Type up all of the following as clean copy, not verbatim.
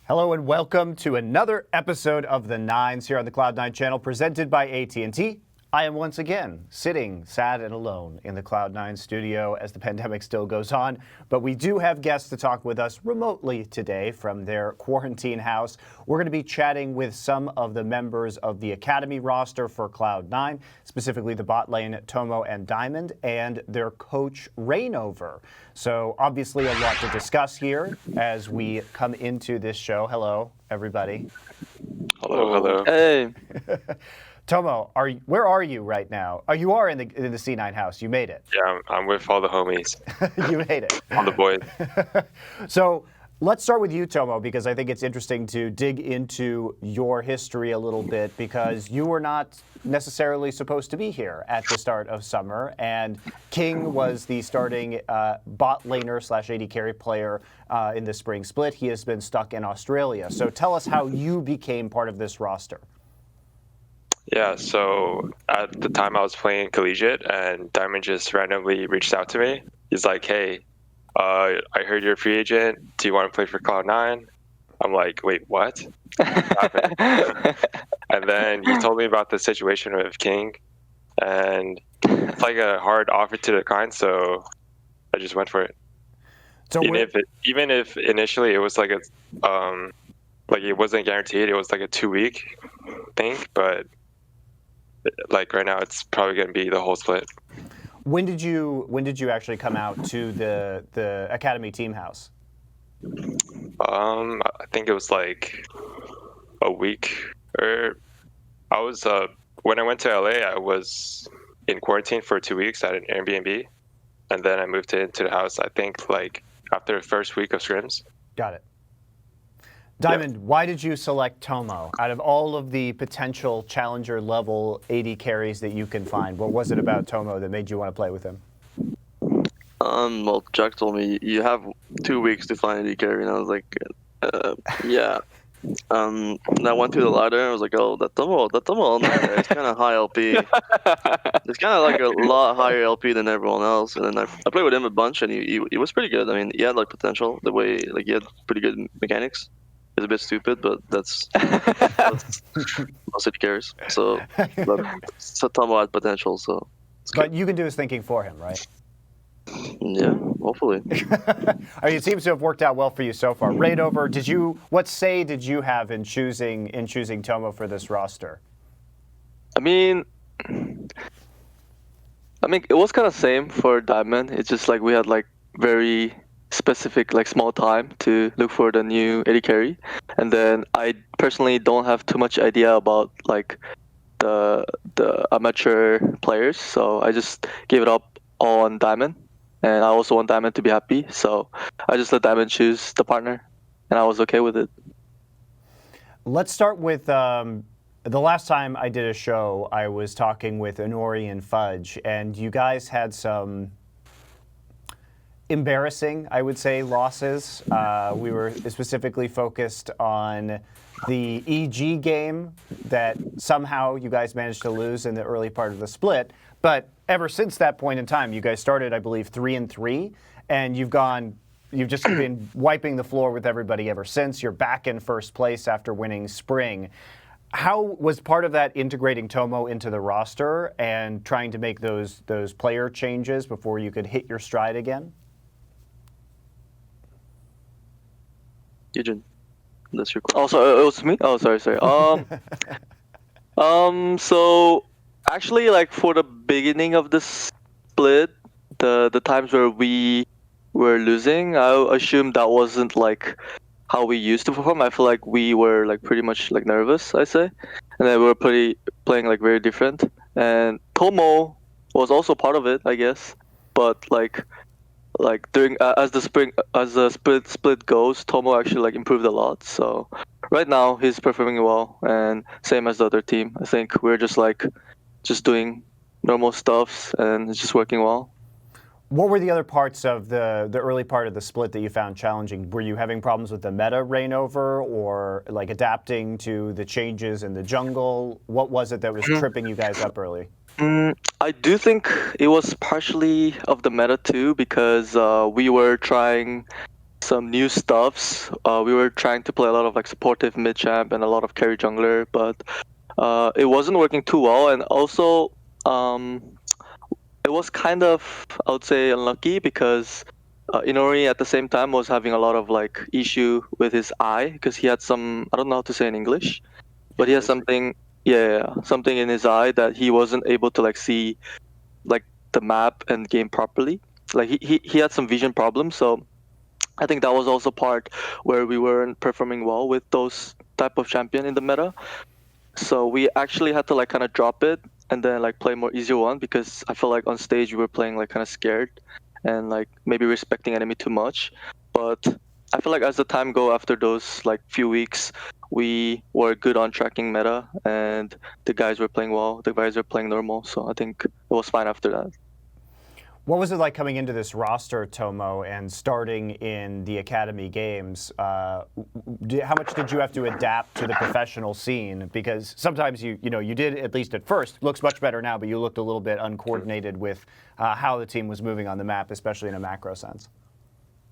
Hello and welcome to another episode of The Nines here on the Cloud9 channel presented by AT&T. I am once again sitting sad and alone in the Cloud9 studio as the pandemic still goes on, but we do have guests to talk with us remotely today from their quarantine house. We're going to be chatting with some of the members of the Academy roster for Cloud9, specifically the bot lane Tomo and Diamond, and their coach Reignover. So obviously a lot to discuss here as we come into this show. Hello, everybody. Hello. Hey. Tomo, where are you right now? Oh, you are in the C9 house. You made it. Yeah, I'm with all the homies. You made it. All the boys. So let's start with you, Tomo, because I think it's interesting to dig into your history a little bit, because you were not necessarily supposed to be here at the start of summer, and King was the starting bot laner / AD carry player in the spring split. He has been stuck in Australia. So tell us how you became part of this roster. Yeah, so at the time I was playing collegiate, and Diamond just randomly reached out to me. He's like, hey, I heard you're a free agent. Do you want to play for Cloud9? I'm like, wait, what? And then he told me about the situation with King, and it's like a hard offer to decline, so I just went for it. So even if initially it was like a like it wasn't guaranteed, it was like a 2-week thing, but like right now it's probably going to be the whole split. When did you actually come out to the Academy team house? I think it was like a week, or I was when I went to LA, I was in quarantine for 2 weeks at an Airbnb, and then I moved into the house, I think like after the first week of scrims. Got it. Diamond, Why did you select Tomo? Out of all of the potential challenger level AD carries that you can find, what was it about Tomo that made you want to play with him? Well, Jack told me you have 2 weeks to find AD carry, and I was like, yeah. And I went through the ladder, and I was like, oh, that Tomo, it's kind of high LP. It's kind of like a lot higher LP than everyone else. And then I played with him a bunch, and he was pretty good. I mean, he had like potential. The way like he had pretty good mechanics. It's a bit stupid, but that's it cares. So Tomo had potential. So. But you can do his thinking for him, right? Yeah, hopefully. I mean, it seems to have worked out well for you so far. Reignover, what say did you have in choosing Tomo for this roster? I mean, it was kind of same for Diamond. It's just like we had like very specific like small time to look for the new AD carry, and then I personally don't have too much idea about like the amateur players, so I just gave it up all on Diamond, and I also want Diamond to be happy, so I just let Diamond choose the partner, and I was okay with it. Let's start with the last time I did a show, I was talking with Inori and Fudge, and you guys had some embarrassing, I would say, losses. We were specifically focused on the EG game that somehow you guys managed to lose in the early part of the split. But ever since that point in time, you guys started, I believe, 3-3, and you've just been wiping the floor with everybody ever since. You're back in first place after winning spring. How was part of that integrating Tomo into the roster and trying to make those player changes before you could hit your stride again? Eugene, that's your question. Oh, so it was me? Oh, sorry. So actually, like for the beginning of the split, the times where we were losing, I assume that wasn't like how we used to perform. I feel like we were like pretty much like nervous, I say, and then we were playing like very different. And Tomo was also part of it, I guess, but like during as the split goes, Tomo actually like improved a lot. So right now he's performing well, and same as the other team. I think we're just doing normal stuffs, and it's just working well. What were the other parts of the early part of the split that you found challenging? Were you having problems with the meta Reignover, or like adapting to the changes in the jungle? What was it that was tripping you guys up early? I do think it was partially of the meta too, because we were trying some new stuffs. We were trying to play a lot of like supportive mid champ and a lot of carry jungler, but it wasn't working too well. And also, it was kind of, I would say, unlucky because Inori at the same time was having a lot of like issue with his eye because he had some, I don't know how to say in English, but he has something, something in his eye that he wasn't able to like see like the map and game properly. Like he had some vision problems, so I think that was also part where we weren't performing well with those type of champion in the meta. So we actually had to like kind of drop it and then like play more easier one because I feel like on stage we were playing like kind of scared and like maybe respecting enemy too much. But I feel like as the time go after those like few weeks, we were good on tracking meta and the guys were playing well. The guys were playing normal, so I think it was fine after that. What was it like coming into this roster, Tomo, and starting in the academy games? How much did you have to adapt to the professional scene? Because sometimes you did, at least at first, looks much better now, but you looked a little bit uncoordinated with how the team was moving on the map, especially in a macro sense.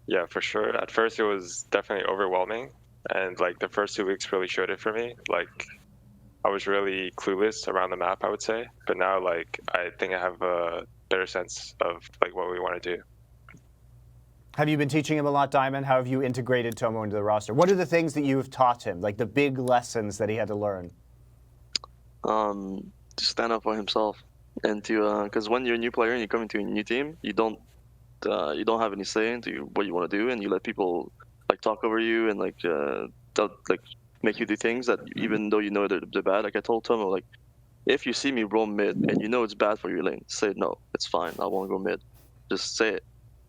Yeah, for sure. At first, it was definitely overwhelming, and like the first 2 weeks really showed it for me. Like I was really clueless around the map, I would say, but now like I think I have a better sense of like what we want to do. Have you been teaching him a lot, Diamond? How have you integrated Tomo into the roster? What are the things that you have taught him, like the big lessons that he had to learn? To stand up for himself and to because when you're a new player and you come into a new team, you don't have any say into what you want to do, and you let people like talk over you and like make you do things that even though you know they're bad. Like I told Tomo, like if you see me roam mid and you know it's bad for your lane, say no, it's fine, I won't go mid. Just say it.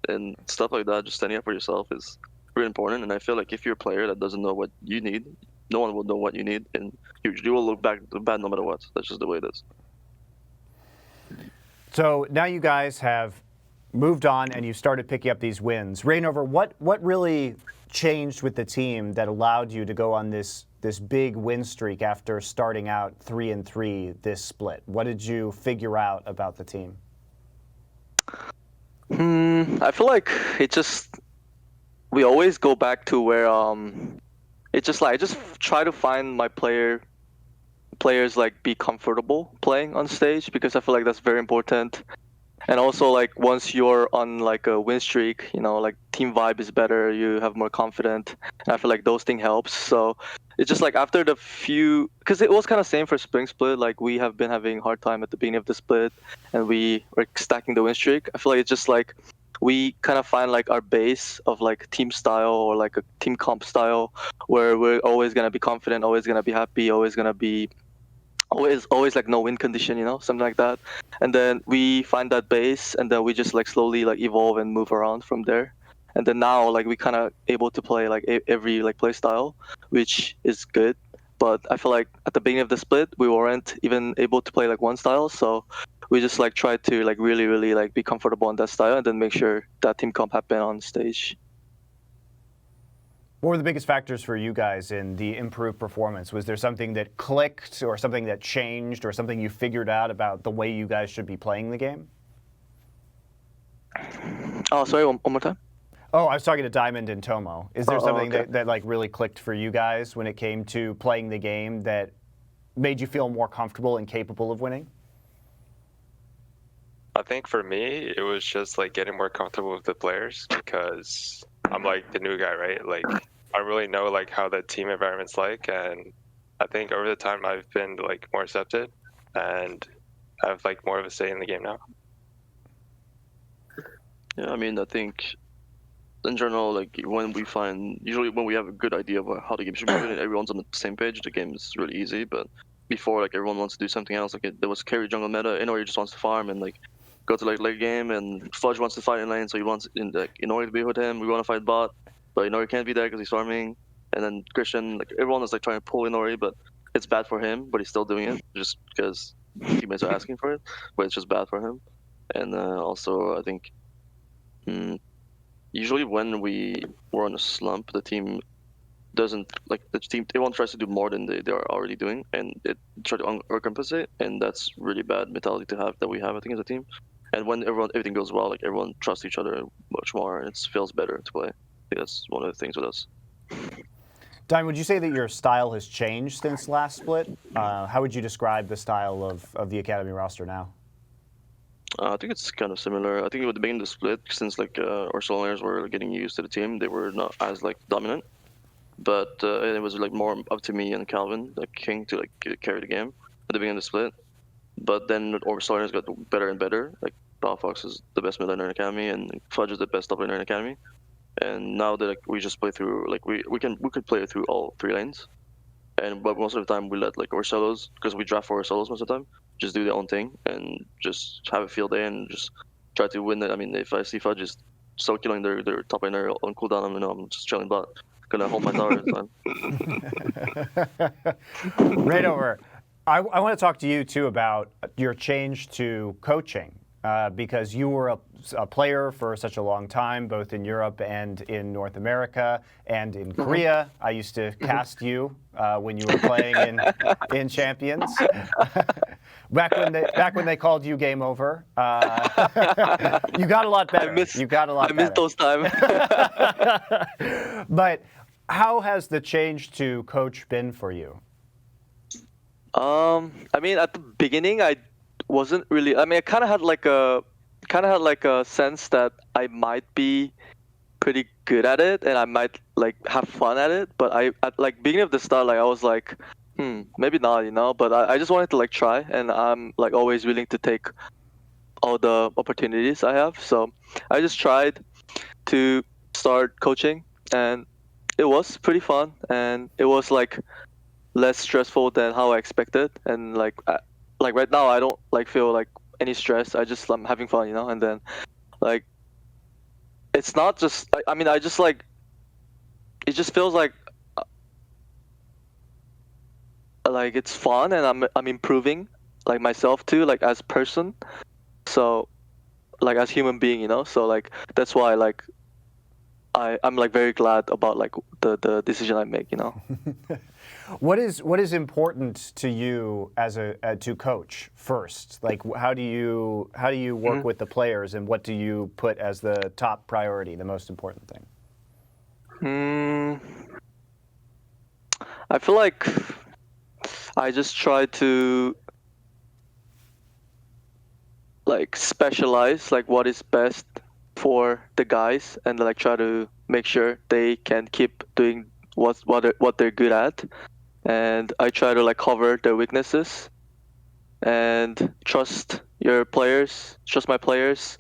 And stuff like that, just standing up for yourself is really important. And I feel like if you're a player that doesn't know what you need, no one will know what you need, and you will look back bad no matter what. That's just the way it is. So now you guys have moved on and you've started picking up these wins. Reignover, what really changed with the team that allowed you to go on this big win streak after starting out 3-3 this split? What did you figure out about the team? I feel like we always go back to where it's just like I just try to find my players like be comfortable playing on stage because I feel like that's very important. And also like once you're on like a win streak, like team vibe is better, you have more confidence, and I feel like those things helps. So it's just like after the few, because it was kind of same for spring split, like we have been having a hard time at the beginning of the split and we were stacking the win streak. I feel like it's just like we kind of find like our base of like team style or like a team comp style where we're always going to be confident, always going to be happy, always going to be always like no win condition, something like that. And then we find that base and then we just like slowly like evolve and move around from there. And then now like we kind of able to play like every like play style, which is good. But I feel like at the beginning of the split we weren't even able to play like one style, so we just like tried to like really like be comfortable on that style and then make sure that team comp happen on stage. What were the biggest factors for you guys in the improved performance? Was there something that clicked or something that changed or something you figured out about the way you guys should be playing the game? Oh, sorry, one more time. Oh, I was talking to Diamond and Tomo. Is there something okay. that like really clicked for you guys when it came to playing the game that made you feel more comfortable and capable of winning? I think for me, it was just like getting more comfortable with the players because I'm like the new guy, right? Like I really know like how the team environment's like, and I think over the time I've been like more accepted and have like more of a say in the game now. Yeah, I mean, I think in general, like usually when we have a good idea of how the game should be played and everyone's on the same page, the game is really easy. But before, like everyone wants to do something else. Like there was carry jungle meta, Inori just wants to farm and like go to like late game, and Fudge wants to fight in lane, so he wants Inori to be with him. We want to fight bot, but Inori can't be there because he's farming. And then Christian, like everyone is like trying to pull Inori, but it's bad for him, but he's still doing it just because teammates are asking for it. But it's just bad for him. And also, I think usually when we were on a slump, the team doesn't like everyone tries to do more than they are already doing, and it try to overcompensate, and that's really bad mentality to have that we have, I think, as a team. And when everything goes well, like everyone trusts each other much more, and it feels better to play. think that's one of the things with us. Diamond, would you say that your style has changed since last split? How would you describe the style of the Academy roster now? I think it's kind of similar. I think at the beginning of the split, since like our Solars were getting used to the team, they were not as like dominant. But it was like more up to me and Calvin, like King, to like carry the game at the beginning of the split. But then our Solars got better and better. Like Fox is the best mid laner in Academy, and Fudge is the best top laner in Academy. And now that like, we just play through, like we could play through all 3 lanes. But most of the time we let like our solos, because we draft for our solos most of the time, just do their own thing and just have a field day and just try to win it. I mean, if I see Fudge just so killing their top laner on cooldown, I'm just chilling bot, gonna hold my tower this time. Reignover, I want to talk to you too about your change to coaching. Because you were a player for such a long time, both in Europe and in North America and in Korea. I used to cast you when you were playing in Champions. back when they called you Game Over. You got a lot better. I missed those times. But how has the change to coach been for you? I mean, at the beginning, I wasn't really. I mean, I kind of had like a sense that I might be pretty good at it and I might like have fun at it. But at like beginning of the start, like I was like, maybe not, you know. But I just wanted to like try, and I'm like always willing to take all the opportunities I have. So I just tried to start coaching, and it was pretty fun, and it was like less stressful than how I expected, and like right now I don't like feel like any stress. I'm having fun, you know. And then like it's not just I mean I just like it just feels like it's fun, and I'm improving like myself too, like as person, so like as human being, you know. So like that's why like I'm like very glad about like the decision I make, you know. What is important to you as to coach first? Like how do you work with the players, and what do you put as the top priority, the most important thing? I feel like I just try to like specialize like what is best for the guys, and like try to make sure they can keep doing what they're good at. And I try to like cover their weaknesses and trust my players,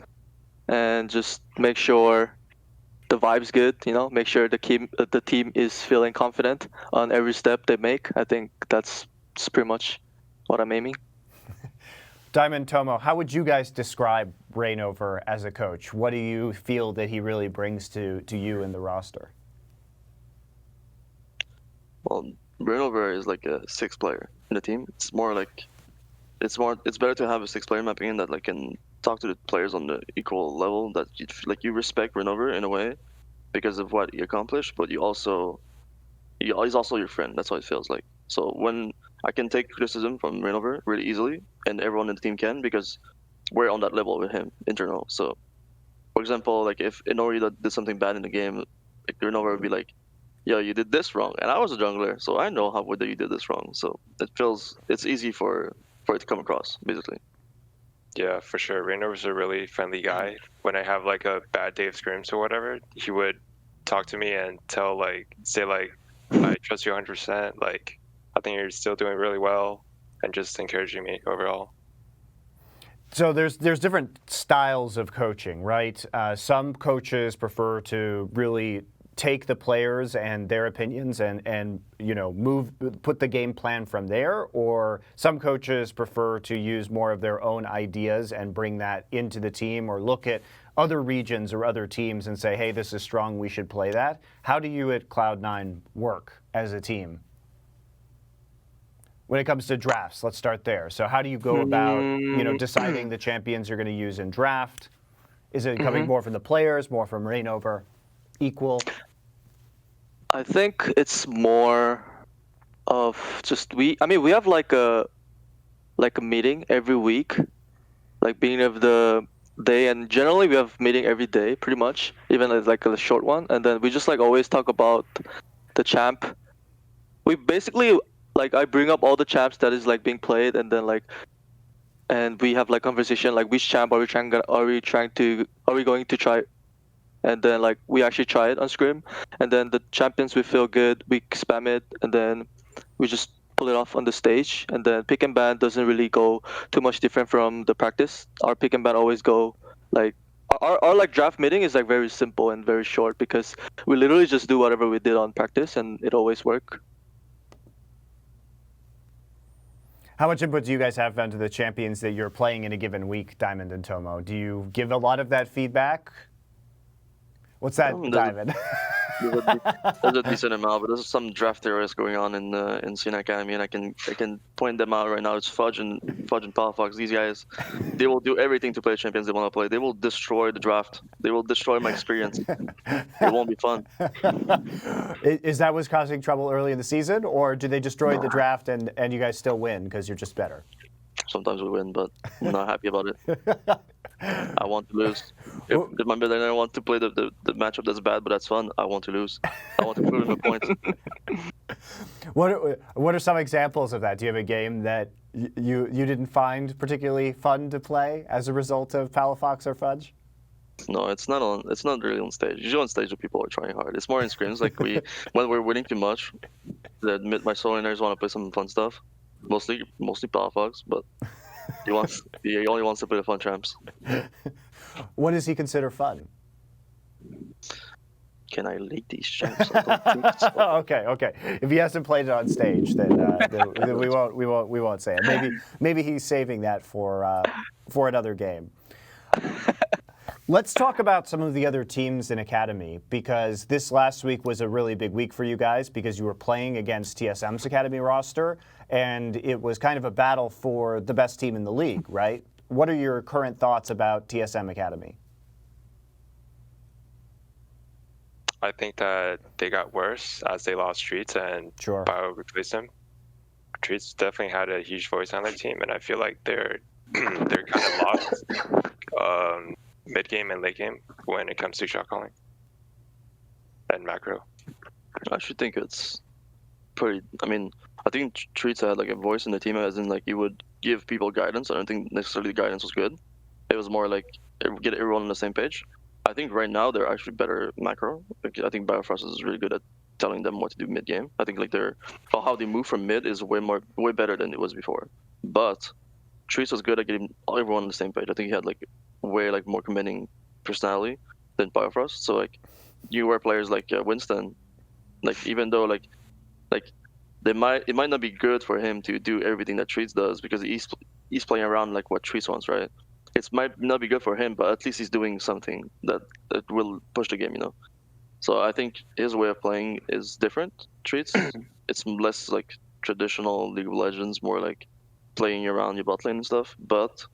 and just make sure the vibe's good, you know, make sure the team is feeling confident on every step they make. I think that's pretty much what I'm aiming. Diamond, Tomo, how would you guys describe Reignover as a coach? What do you feel that he really brings to you in the roster? Well, Reignover is like a 6th player in the team. It's better to have a 6th player in my opinion that like can talk to the players on the equal level, that you respect Reignover in a way because of what he accomplished, but he's also your friend. That's how it feels like. So when I can take criticism from Reignover really easily, and everyone in the team can, because we're on that level with him internal. So for example, like if Inori did something bad in the game, like Reignover would be like, yo, you did this wrong, and I was a jungler, so I know whether you did this wrong. So it's easy for it to come across, basically. Yeah, for sure. Reignover's a really friendly guy. When I have like a bad day of scrims or whatever, he would talk to me and say I trust you 100%. Like, I think you're still doing really well, and just encouraging me overall. So there's different styles of coaching, right? Some coaches prefer to really take the players and their opinions and put the game plan from there, or some coaches prefer to use more of their own ideas and bring that into the team, or look at other regions or other teams and say, hey, this is strong, we should play that. How do you at Cloud9 work as a team? When it comes to drafts, let's start there. So how do you go about deciding the champions you're going to use in draft? Is it coming more from the players, more from Reignover, equal? I think it's more of just we have like a meeting every week, like beginning of the day, and generally we have meeting every day, pretty much, even as like a short one. And then we just like always talk about the champ. We basically like I bring up all the champs that is like being played, and then like and we have like conversation like which champ are we going to try, and then like we actually try it on scrim, and then the champions we feel good, we spam it, and then we just pull it off on the stage. And then pick and ban doesn't really go too much different from the practice. Our pick and ban always go like our like draft meeting is like very simple and very short, because we literally just do whatever we did on practice and it always work. How much input do you guys have onto the champions that you're playing in a given week, Diamond and Tomo? Do you give a lot of that feedback? What's that, Diamond? There's a decent amount, but there's some draft theorists going on in C9 Academy, and I can point them out right now. It's Fudge and Palafox. These guys, they will do everything to play champions they want to play. They will destroy the draft. They will destroy my experience. It won't be fun. Is that what's causing trouble early in the season, or do they destroy the draft and you guys still win because you're just better? Sometimes we win, but I'm not happy about it. I want to lose. If my millionaire want to play the matchup that's bad, but that's fun, I want to lose. I want to prove the points. What are some examples of that? Do you have a game that you didn't find particularly fun to play as a result of Palafox or Fudge? No, it's not really on stage. Usually on stage, the people are trying hard. It's more in scrims. Like when we're winning too much, my solo laners want to play some fun stuff. Mostly Palafox, but he only wants to play the fun champs. What does he consider fun? Can I leak these champs? I don't think so. Okay. If he hasn't played it on stage, then we won't say it. Maybe he's saving that for another game. Let's talk about some of the other teams in Academy, because this last week was a really big week for you guys because you were playing against TSM's Academy roster, and it was kind of a battle for the best team in the league, right? What are your current thoughts about TSM Academy? I think that they got worse as they lost Treats and Bio replaced them. Treats definitely had a huge voice on their team, and I feel like they're kind of lost mid game and late game when it comes to shot calling and macro. I should think it's pretty. I mean, I think Treats had like a voice in the team, as in like you would give people guidance. I don't think necessarily the guidance was good. It was more like get everyone on the same page. I think right now they're actually better macro. Like, I think Biofrost is really good at telling them what to do mid game. I think like how they move from mid is way better than it was before. But Treats was good at getting everyone on the same page. I think he had like way like more commanding personality than Biofrost. So like you were players like Winston, like even though like it might not be good for him to do everything that Treats does because he's playing around like what Treats wants, right? It might not be good for him, but at least he's doing something that will push the game, you know. So I think his way of playing is different. Treats, it's less like traditional League of Legends, more like playing around your bot lane and stuff. But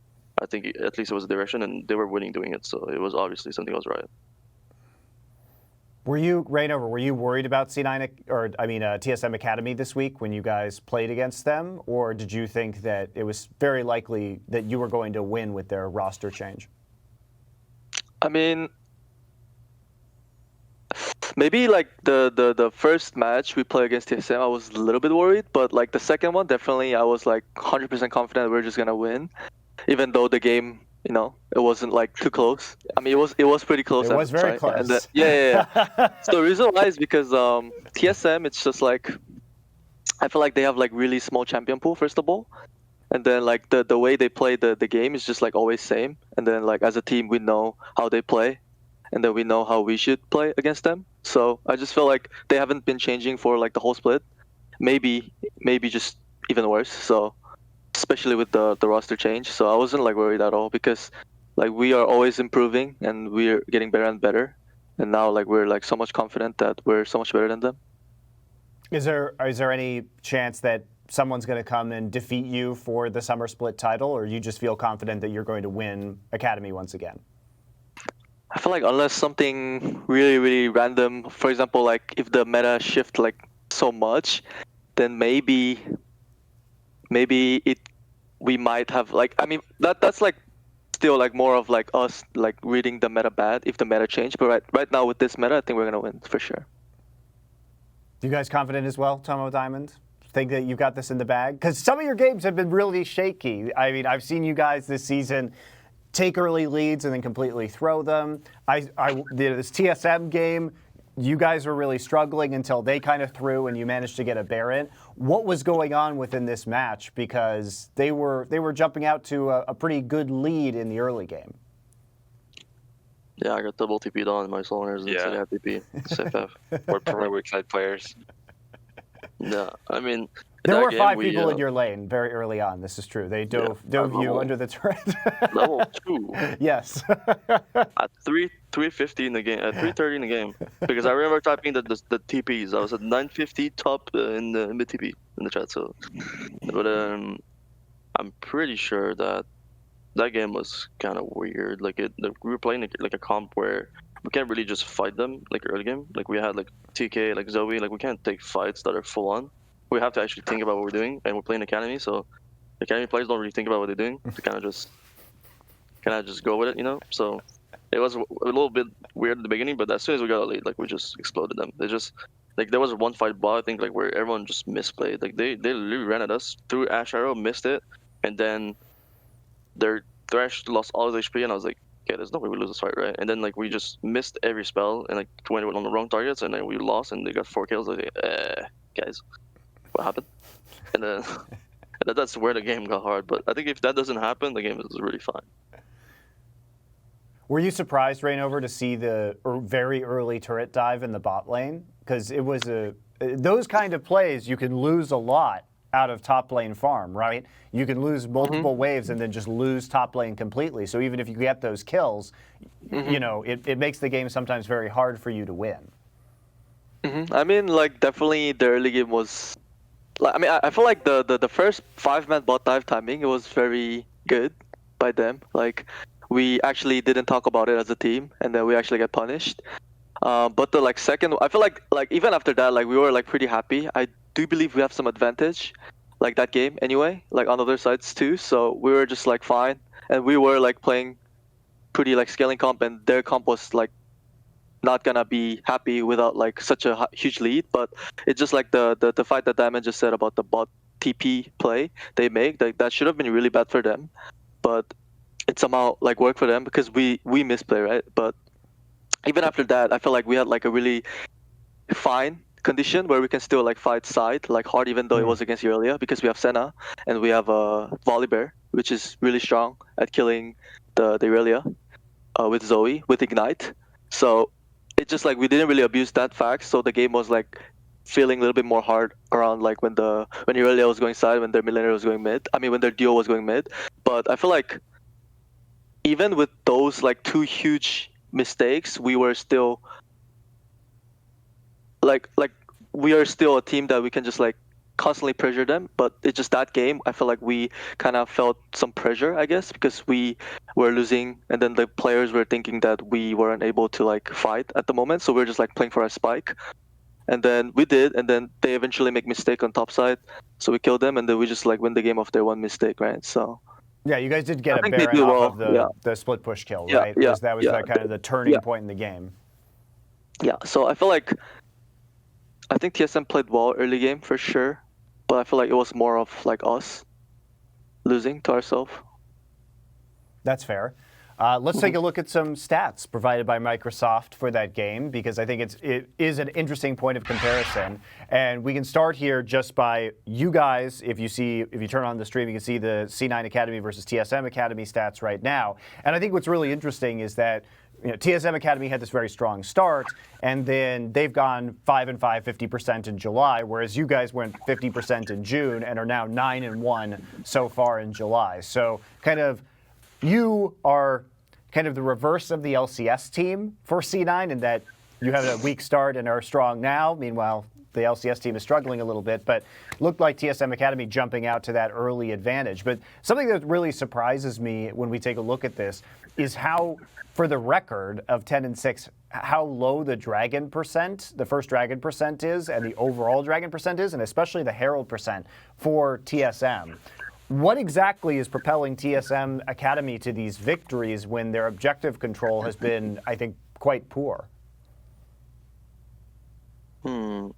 I think at least it was a direction, and they were winning doing it, so it was obviously something was right. Were you, Reignover, were you worried about TSM Academy this week when you guys played against them? Or did you think that it was very likely that you were going to win with their roster change? I mean, maybe like the first match we played against TSM, I was a little bit worried. But like the second one, definitely I was like 100% confident we're just going to win. Even though the game, you know, it wasn't like too close. I mean, it was pretty close. It was very close. And yeah. So the reason why is because TSM, it's just like I feel like they have like really small champion pool first of all, and then like the way they play the game is just like always same. And then like as a team, we know how they play, and then we know how we should play against them. So I just feel like they haven't been changing for like the whole split. Maybe just even worse. So. Especially with the roster change, so I wasn't like worried at all because like we are always improving and we're getting better and better, and now like we're like so much confident that we're so much better than them. Is there any chance that someone's going to come and defeat you for the summer split title, or you just feel confident that you're going to win Academy once again? I feel like unless something really random, for example, like if the meta shift like so much, then maybe we might have like, I mean that's like still like more of like us like reading the meta bad if the meta changed. But right now with this meta, I think we're gonna win for sure. You guys confident as well, Tomo Diamond? Think that you got this in the bag? Because some of your games have been really shaky. I mean, I've seen you guys this season take early leads and then completely throw them. This TSM game, you guys were really struggling until they kind of threw and you managed to get a Baron. What was going on within this match? Because they were jumping out to a pretty good lead in the early game. Yeah, I got double TP'd on my Soloners instead of TP. SFF. We're premier weak side players. No, I mean, there were 5 people in your lane very early on. This is true. They dove you under the turret. Level 2. Yes. At 350 in the game, at 330 in the game, because I remember typing the TPs. I was at 950 top in the mid TP in the chat. So, but I'm pretty sure that game was kind of weird. Like we were playing like a comp where we can't really just fight them like early game. Like we had like TK, like Zoe. Like we can't take fights that are full on. We have to actually think about what we're doing, and we're playing academy. So academy players don't really think about what they're doing. They kind of just go with it, you know. So it was a little bit weird at the beginning, but as soon as we got a lead, like we just exploded them. They just like there was one fight ball I think like where everyone just misplayed. Like they literally ran at us, threw Ash Arrow, missed it, and then their Thresh lost all his HP, and I was like, okay, there's no way we lose this fight, right? And then like we just missed every spell and like went on the wrong targets, and then we lost, and they got 4 kills. I was like, guys, what happened? And then that's where the game got hard. But I think if that doesn't happen, the game is really fine. Were you surprised, Reignover, to see the very early turret dive in the bot lane? Because it was those kind of plays, you can lose a lot out of top lane farm, right? You can lose multiple waves and then just lose top lane completely. So even if you get those kills, you know, it makes the game sometimes very hard for you to win. I mean, like definitely the early game was. Like, I mean, I feel like the first 5-man bot dive timing, it was very good by them. Like we actually didn't talk about it as a team, and then we actually got punished. But the like second, I feel like even after that, like we were like pretty happy. I do believe we have some advantage, like that game anyway, like on other sides too. So we were just like fine, and we were like playing pretty like scaling comp, and their comp was like not gonna be happy without like such a huge lead. But it's just like the fight that Diamond just said about the bot TP play they make, like that should have been really bad for them, but it somehow like worked for them because we misplay, right? But even after that, I feel like we had like a really fine condition where we can still like fight side like hard, even though it was against Irelia, because we have Senna and we have Volibear, which is really strong at killing the Irelia with Zoe with Ignite. So it's just like we didn't really abuse that fact. So the game was like feeling a little bit more hard around like when Irelia was going side, when their Millennial was going mid. I mean when their duo was going mid. But I feel like even with those like 2 huge mistakes, we were still like we are still a team that we can just like constantly pressure them. But it's just that game, I feel like we kind of felt some pressure, I guess, because we were losing, and then the players were thinking that we weren't able to like fight at the moment, so we're just like playing for a spike. And then we did, and then they eventually make mistake on top side, so we killed them, and then we just like win the game off their one mistake, right? So yeah, you guys did get a Baron off of the split push kill, right? Yeah, that was kind of the turning point in the game. Yeah, so I feel like I think TSM played well early game for sure, but I feel like it was more of like us losing to ourselves. That's fair. Let's take a look at some stats provided by Microsoft for that game, because I think it is an interesting point of comparison. And we can start here just by you guys. If you turn on the stream, you can see the C9 Academy versus TSM Academy stats right now. And I think what's really interesting is that TSM Academy had this very strong start, and then they've gone 5-5, 50% in July, whereas you guys went 50% in June and are now 9-1 so far in July. So kind of you are kind of the reverse of the LCS team for C9 in that you have a weak start and are strong now. Meanwhile, the LCS team is struggling a little bit, but looked like TSM Academy jumping out to that early advantage. But something that really surprises me when we take a look at this is how, for the record of 10-6, how low the Dragon percent, the first Dragon percent is, and the overall Dragon percent is, and especially the Herald percent for TSM. What exactly is propelling TSM Academy to these victories when their objective control has been, I think, quite poor? I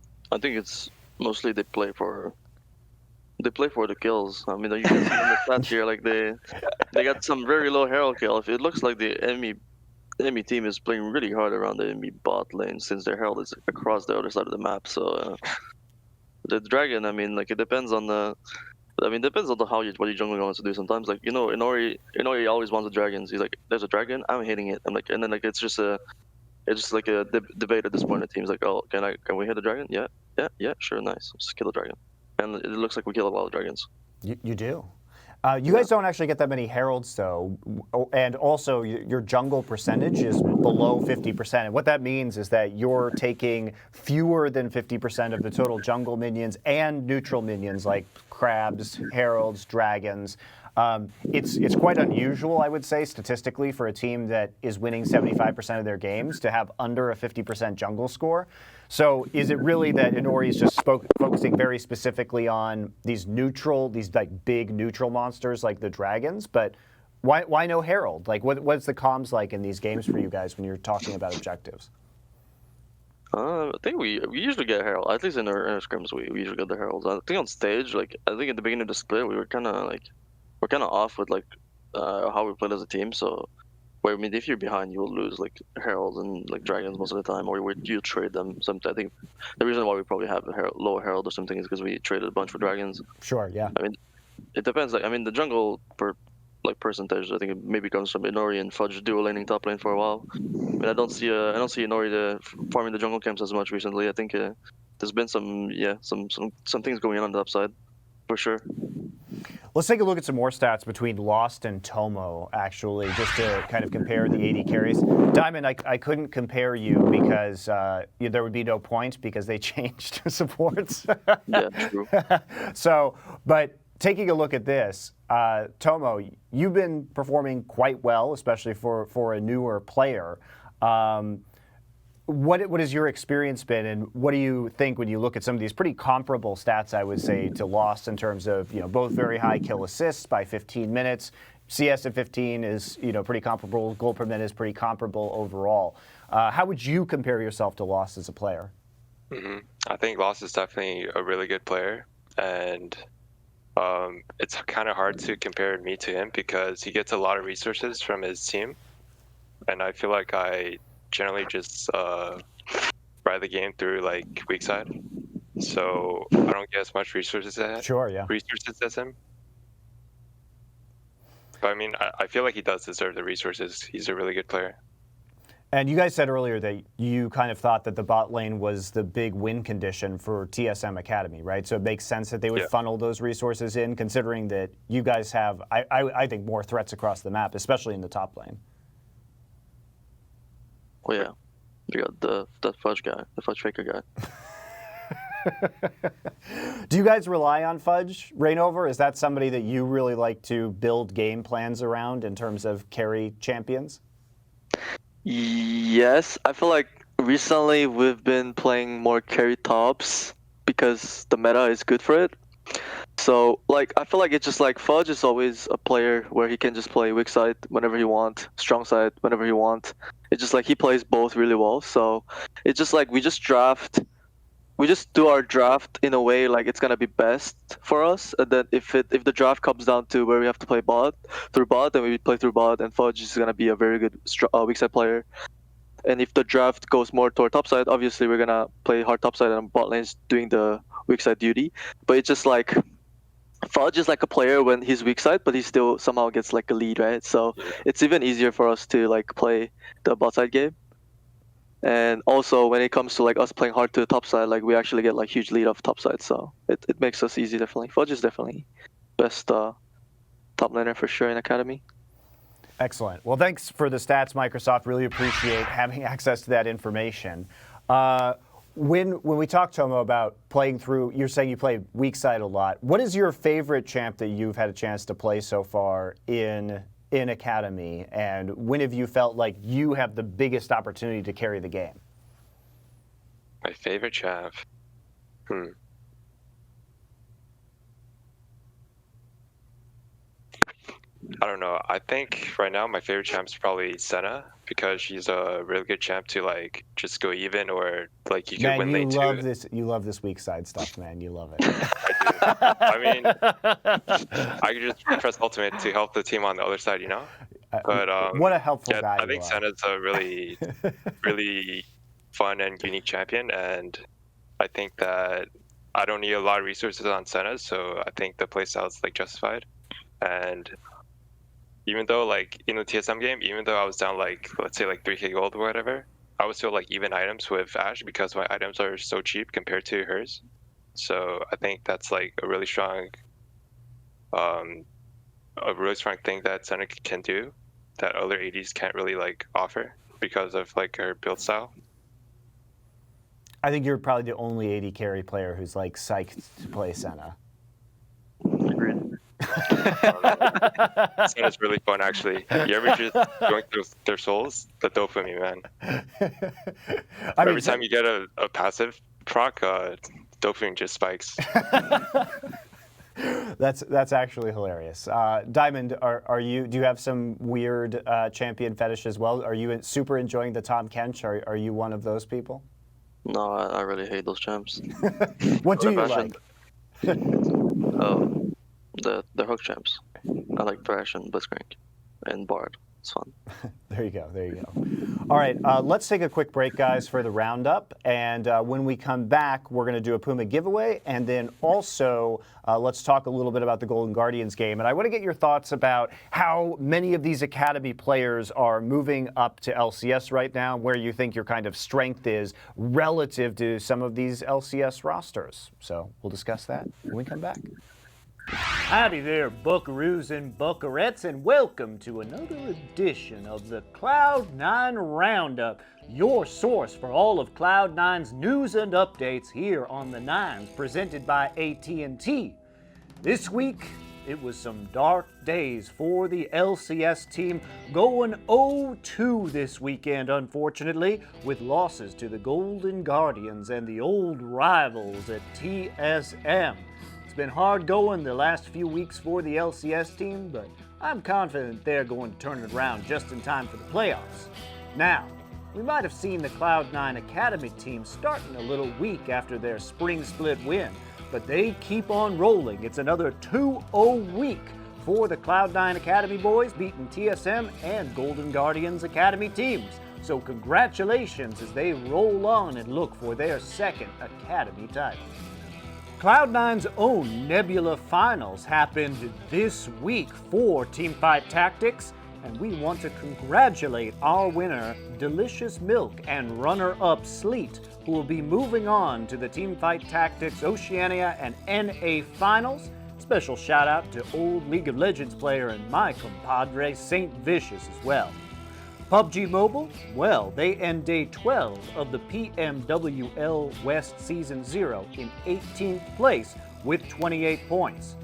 think it's mostly they play for the kills. I mean, you can see in the stats here, like they got some very low Herald kill. If it looks like the enemy team is playing really hard around the enemy bot lane since their Herald is across the other side of the map. So the Dragon, I mean, like it depends on the. I mean, depends on what your jungler wants to do. Sometimes, like Inori always wants the dragons. He's like, "There's a dragon, I'm hitting it." I'm like, and then like it's just like a debate at this point. The team's like, "Oh, can we hit the dragon? Yeah, sure, nice. Let's just kill the dragon." And it looks like we kill a lot of dragons. You do. You guys don't actually get that many heralds, though, and also your jungle percentage is below 50%. And what that means is that you're taking fewer than 50% of the total jungle minions and neutral minions like crabs, heralds, dragons. It's quite unusual, I would say, statistically, for a team that is winning 75% of their games to have under a 50% jungle score. So is it really that Inori is just focusing very specifically on these like big neutral monsters like the dragons? But why no herald? Like what's the comms like in these games for you guys when you're talking about objectives? I think we usually get herald. At least in our scrims, we usually get the heralds. I think on stage, like I think at the beginning of the split, we're kind of off with like how we played as a team. So, I mean, if you're behind, you will lose like heralds and like dragons most of the time, or you trade them. I think the reason why we probably have a low herald or something is because we traded a bunch for dragons. Sure, yeah. I mean, it depends. Like, I mean, the jungle percentage, I think it maybe comes from Inori and Fudge dual laning top lane for a while. I mean, I don't see Inori farming the jungle camps as much recently. I think there's been some things going on the upside, for sure. Let's take a look at some more stats between Lost and Tomo, actually, just to kind of compare the AD carries. Diamond, I couldn't compare you because there would be no point because they changed supports. Yeah, true. But taking a look at this, Tomo, you've been performing quite well, especially for a newer player. What has your experience been, and what do you think when you look at some of these pretty comparable stats, I would say, to Lost in terms of both very high kill assists by 15 minutes, CS at 15 is pretty comparable, goal per minute is pretty comparable overall. How would you compare yourself to Lost as a player? Mm-hmm. I think Lost is definitely a really good player, and it's kind of hard to compare me to him because he gets a lot of resources from his team, and I feel like I generally just ride the game through like weak side, so I don't get as much resources as him. But I mean, I feel like he does deserve the resources. He's a really good player. And you guys said earlier that you kind of thought that the bot lane was the big win condition for TSM Academy, right? So it makes sense that they would funnel those resources in, considering that you guys have, I think, more threats across the map, especially in the top lane. Well, yeah, you got that Fudge guy, the Fudge Faker guy. Do you guys rely on Fudge, Reignover? Is that somebody that you really like to build game plans around in terms of carry champions? Yes, I feel like recently we've been playing more carry tops because the meta is good for it. So, like, I feel like it's just like Fudge is always a player where he can just play weak side whenever he want, strong side whenever he want. It's just like he plays both really well. So it's just like we just do our draft in a way like it's gonna be best for us. And then if the draft comes down to where we have to play through bot, then we play through bot, and Fudge is gonna be a very good weak side player. And if the draft goes more toward top side, obviously we're gonna play hard top side and bot lane's doing the weak side duty. But it's just like Fudge is like a player when he's weak side, but he still somehow gets like a lead, right? So it's even easier for us to like play the bot side game. And also when it comes to like us playing hard to the top side, like we actually get like huge lead off top side. So it makes us easy, definitely. Fudge is definitely best top laner for sure in Academy. Excellent. Well, thanks for the stats, Microsoft. Really appreciate having access to that information. When we talk, Tomo, about playing through, you're saying you play weak side a lot. What is your favorite champ that you've had a chance to play so far in Academy? And when have you felt like you have the biggest opportunity to carry the game? My favorite champ? I don't know. I think right now my favorite champ is probably Senna because she's a really good champ to like just go even or like you could win lane 2. You love this weak side stuff, man. You love it. I mean, I could just press ultimate to help the team on the other side, you know? But what a helpful guy I think Senna's a really, really fun and unique champion, and I think that I don't need a lot of resources on Senna, so I think the playstyle is like justified. And even though like in the TSM game, even though I was down like let's say like 3k gold or whatever, I was still like even items with Ashe because my items are so cheap compared to hers. So I think that's like a really strong thing that Senna can do that other ADs can't really like offer because of like her build style. I think you're probably the only AD carry player who's like psyched to play Senna. Agreed. Senna's really fun actually. You ever just going through their souls? The dopamine, man. Every time you get a passive proc, dopamine just spikes. That's actually hilarious. Diamond, do you have some weird champion fetish as well? Are you super enjoying the Tom Kench? Are you one of those people? No, I really hate those champs. What do you like? Oh, the hook champs. I like Thresh and Blitzcrank and Bard. It's fun. There you go. All right, let's take a quick break, guys, for the roundup. And when we come back, we're going to do a Puma giveaway. And then also, let's talk a little bit about the Golden Guardians game. And I want to get your thoughts about how many of these Academy players are moving up to LCS right now, where you think your kind of strength is relative to some of these LCS rosters. So we'll discuss that when we come back. Howdy there, buckaroos and buckarettes, and welcome to another edition of the Cloud9 Roundup, your source for all of Cloud9's news and updates here on the Nines, presented by AT&T. This week, it was some dark days for the LCS team, going 0-2 this weekend, unfortunately, with losses to the Golden Guardians and the old rivals at TSM. It's been hard going the last few weeks for the LCS team, but I'm confident they're going to turn it around just in time for the playoffs. Now, we might have seen the Cloud9 Academy team starting a little weak after their spring split win, but they keep on rolling. It's another 2-0 week for the Cloud9 Academy boys, beating TSM and Golden Guardians Academy teams. So congratulations as they roll on and look for their second Academy title. Cloud9's own Nebula Finals happened this week for Teamfight Tactics, and we want to congratulate our winner, Delicious Milk, and runner-up Sleet, who will be moving on to the Teamfight Tactics Oceania and NA Finals. Special shout out to old League of Legends player and my compadre, Saint Vicious, as well. PUBG Mobile, well, they end day 12 of the PMWL West Season 0 in 18th place with 28 points.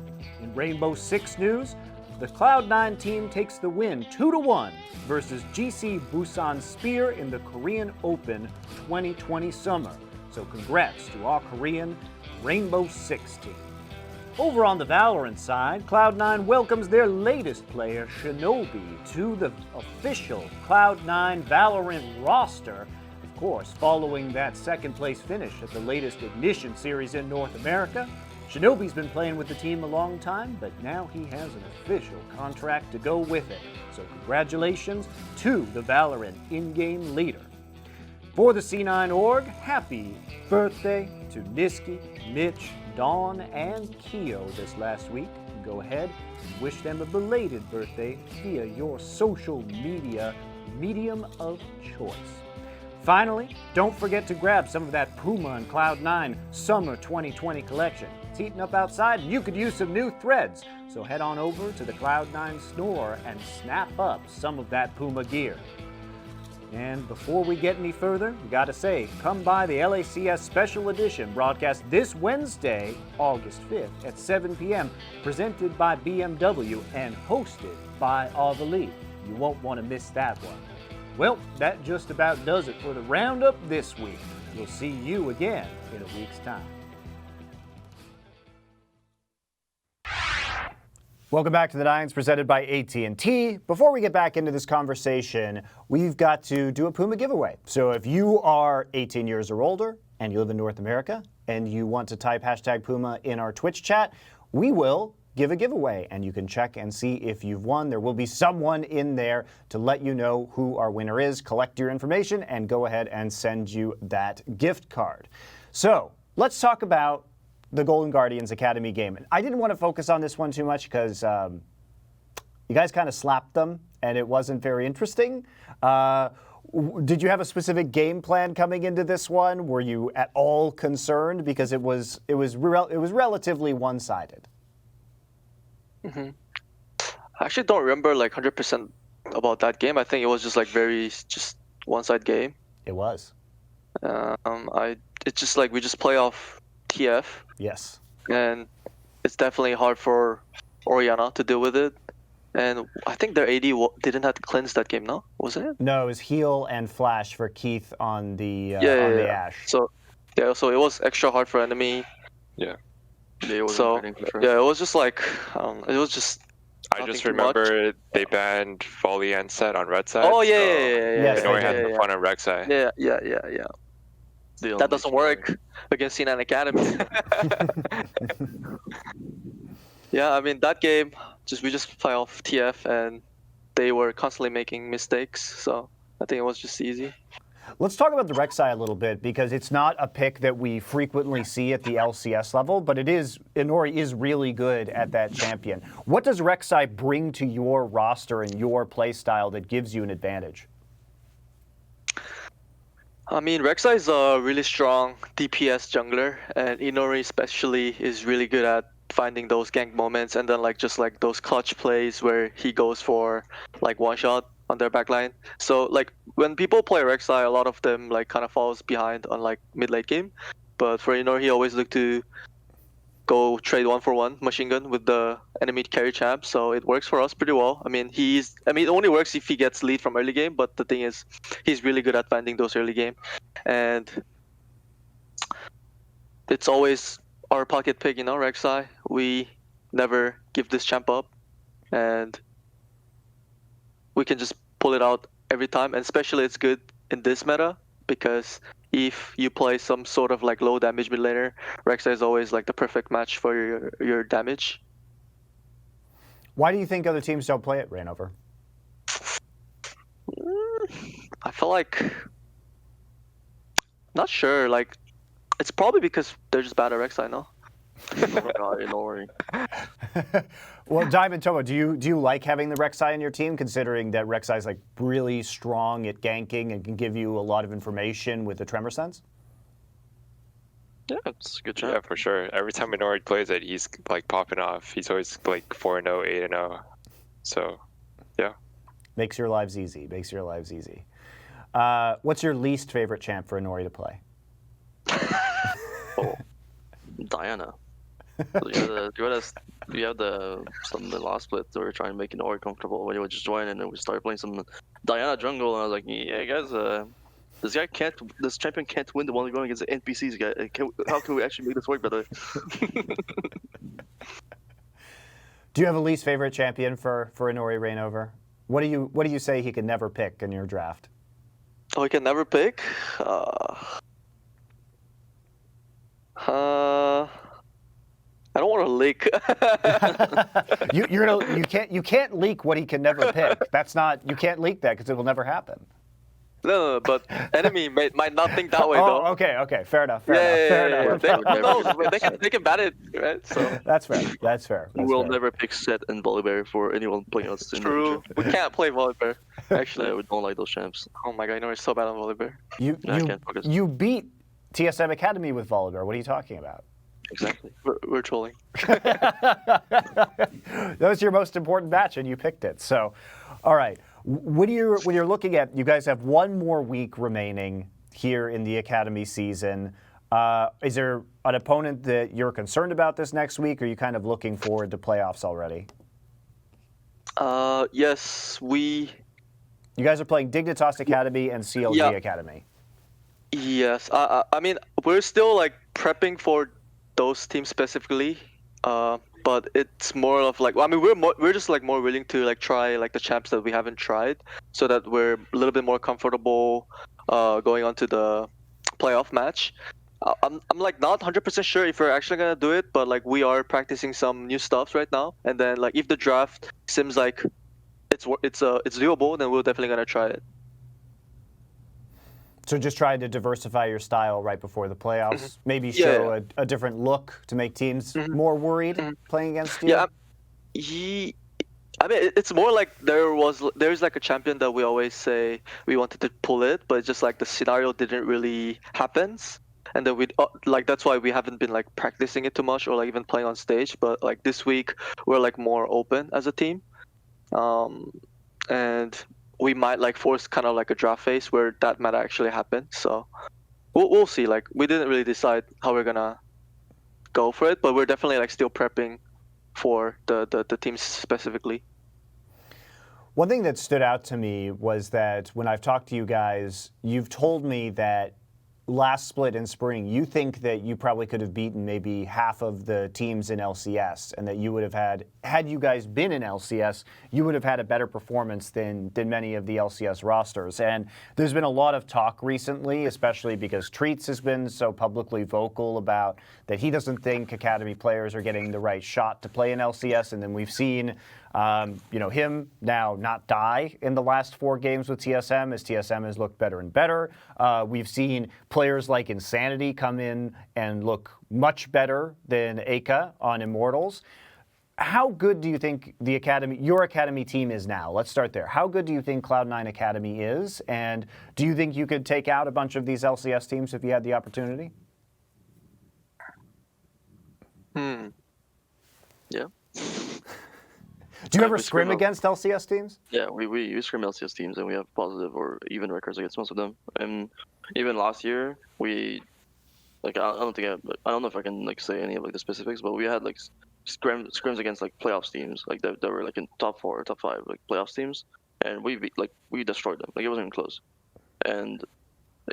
In Rainbow Six news, the Cloud9 team takes the win 2-1 versus GC Busan Spear in the Korean Open 2020 summer. So congrats to our Korean Rainbow Six team. Over on the Valorant side, Cloud9 welcomes their latest player, Shinobi, to the official Cloud9 Valorant roster. Of course, following that second place finish at the latest Ignition series in North America. Shinobi's been playing with the team a long time, but now he has an official contract to go with it. So congratulations to the Valorant in-game leader. For the C9 org, happy birthday to Niski, Mitch, Dawn, and Keo this last week. Go ahead and wish them a belated birthday via your social media medium of choice. Finally, don't forget to grab some of that Puma and Cloud9 Summer 2020 collection. It's heating up outside and you could use some new threads. So head on over to the Cloud9 store and snap up some of that Puma gear. And before we get any further, we gotta say, come by the LACS Special Edition broadcast this Wednesday, August 5th at 7 p.m., presented by BMW and hosted by Avali. You won't want to miss that one. Well, that just about does it for the roundup this week. We'll see you again in a week's time. Welcome back to the Nines, presented by AT&T. Before we get back into this conversation, we've got to do a Puma giveaway. So if you are 18 years or older and you live in North America and you want to type hashtag Puma in our Twitch chat, we will give a giveaway, and you can check and see if you've won. There will be someone in there to let you know who our winner is, collect your information, and go ahead and send you that gift card. So let's talk about the Golden Guardians Academy game. And I didn't want to focus on this one too much because you guys kind of slapped them, and it wasn't very interesting. Did you have a specific game plan coming into this one? Were you at all concerned? Because it was relatively one-sided. I actually don't remember like 100% about that game. I think it was just like just one-side game. It was. It's just like we just play off TF. Yes. And it's definitely hard for Oriana to deal with it. And I think their AD didn't have to cleanse that game, no? Wasn't it? No, it was heal and flash for Keith on the Ashe. So it was extra hard for enemy. Yeah. It was just like it was just. I just remember they banned volley and set on red side. Oh yeah. Yes, They had the fun on reg side. Yeah. That doesn't work against C9 Academy. Yeah, I mean that game, we just play off TF, and they were constantly making mistakes. So I think it was just easy. Let's talk about the Rek'Sai a little bit, because it's not a pick that we frequently see at the LCS level, but Inori is really good at that champion. What does Rek'Sai bring to your roster and your play style that gives you an advantage? I mean, Rek'Sai is a really strong DPS jungler, and Inori especially is really good at finding those gank moments, and then like those clutch plays where he goes for like one shot on their backline. So like when people play Rek'Sai, a lot of them like kind of falls behind on like mid late game, but for Inori he always look to go trade 1-for-1 machine gun with the enemy carry champ, so it works for us pretty well. I mean it only works if he gets lead from early game, but the thing is he's really good at finding those early game, and it's always our pocket pick, Rek'Sai. We never give this champ up, and we can just pull it out every time, and especially it's good in this meta because if you play some sort of like low damage mid laner, Rek'Sai is always like the perfect match for your damage. Why do you think other teams don't play it, Reignover? I feel like, not sure, like it's probably because they're just bad at Rek'Sai, no? Well, Diamond Tomo, do you like having the Rek'Sai in your team, considering that Rek'Sai is like really strong at ganking and can give you a lot of information with the tremor sense? Yeah, it's a good job. Yeah, for sure. Every time Inori plays it, he's like popping off. He's always like 4-0, 8-0. So, yeah. Makes your lives easy. What's your least favorite champ for Inori to play? Diana. You have the last split where we're trying to make Inori comfortable when you would just join, and then we started playing some Diana jungle, and I was like, yeah guys, this champion can't win the one going against the NPCs guy. How can we actually make this work better? Do you have a least favorite champion for Inori, Reignover? What do you say he could never pick in your draft? Oh, he can never pick? I don't want to leak. You can't leak what he can never pick. You can't leak that because it will never happen. No, but enemy might not think that way though. Okay, fair enough. They can ban it, right? So that's fair. We'll never pick Set and Volibear for anyone playing us. True. We can't play Volibear. Actually, we don't like those champs. Oh my god, I know it's so bad on Volibear. You beat TSM Academy with Volibear. What are you talking about? Exactly. We're trolling. That was your most important match, and you picked it. So, all right. When you're looking at, you guys have one more week remaining here in the Academy season. Is there an opponent that you're concerned about this next week, or are you kind of looking forward to playoffs already? Yes, You guys are playing Dignitas Academy and CLG Academy. Yes. I mean, we're still like prepping for those teams specifically. but it's more of like, well, I mean, we're just like more willing to like try like the champs that we haven't tried, so that we're a little bit more comfortable going on to the playoff match. I'm like not 100% sure if we're actually gonna do it, but like we are practicing some new stuffs right now, and then like if the draft seems like it's doable, then we're definitely gonna try it. So just trying to diversify your style right before the playoffs, maybe show a different look to make teams more worried playing against you. Yeah, I mean, it's more like there's like a champion that we always say we wanted to pull it, but just like the scenario didn't really happen, and then we like that's why we haven't been like practicing it too much or like even playing on stage. But like this week we're like more open as a team, and we might like force kind of like a draft phase where that might actually happen. So we'll see. Like we didn't really decide how we're gonna go for it, but we're definitely like still prepping for the teams specifically. One thing that stood out to me was that when I've talked to you guys, you've told me that last split in spring, you think that you probably could have beaten maybe half of the teams in LCS, and that you would have had you guys been in LCS, you would have had a better performance than many of the LCS rosters. And there's been a lot of talk recently, especially because Treats has been so publicly vocal about that he doesn't think Academy players are getting the right shot to play in LCS, and then we've seen him now not die in the last 4 games with TSM as TSM has looked better and better. We've seen players like Insanity come in and look much better than Aka on Immortals. How good do you think your Academy team is now? Let's start there. How good do you think Cloud9 Academy is? And do you think you could take out a bunch of these LCS teams if you had the opportunity? Yeah. Do you ever scrim against LCS teams? Yeah, we scrim LCS teams, and we have positive or even records against most of them. And even last year, we like I don't know if I can like say any of like the specifics, but we had like scrims against like playoffs teams, like that were like in top 4 or top 5 like playoffs teams, and we destroyed them. Like it wasn't even close. And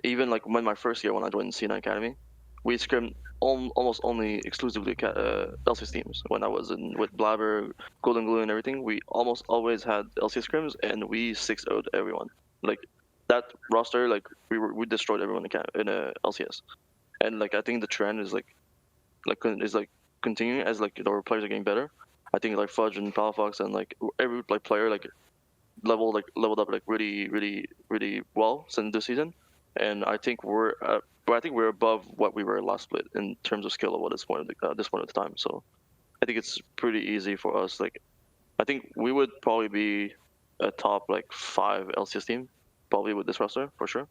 even like my first year when I joined C9 Academy, we scrimmed almost only exclusively LCS teams. When I was with Blabber, Golden Glue, and everything, we almost always had LCS scrims, and we 6-0'd everyone. Like that roster, like we destroyed everyone in a LCS. And like I think the trend is continuing as like our players are getting better. I think like Fudge and Palafox and like every like player like leveled up like really well since this season. And I think we're above what we were last split in terms of skill level at this point of the time. So I think it's pretty easy for us. Like I think we would probably be a top like 5 LCS team, probably with this roster for sure.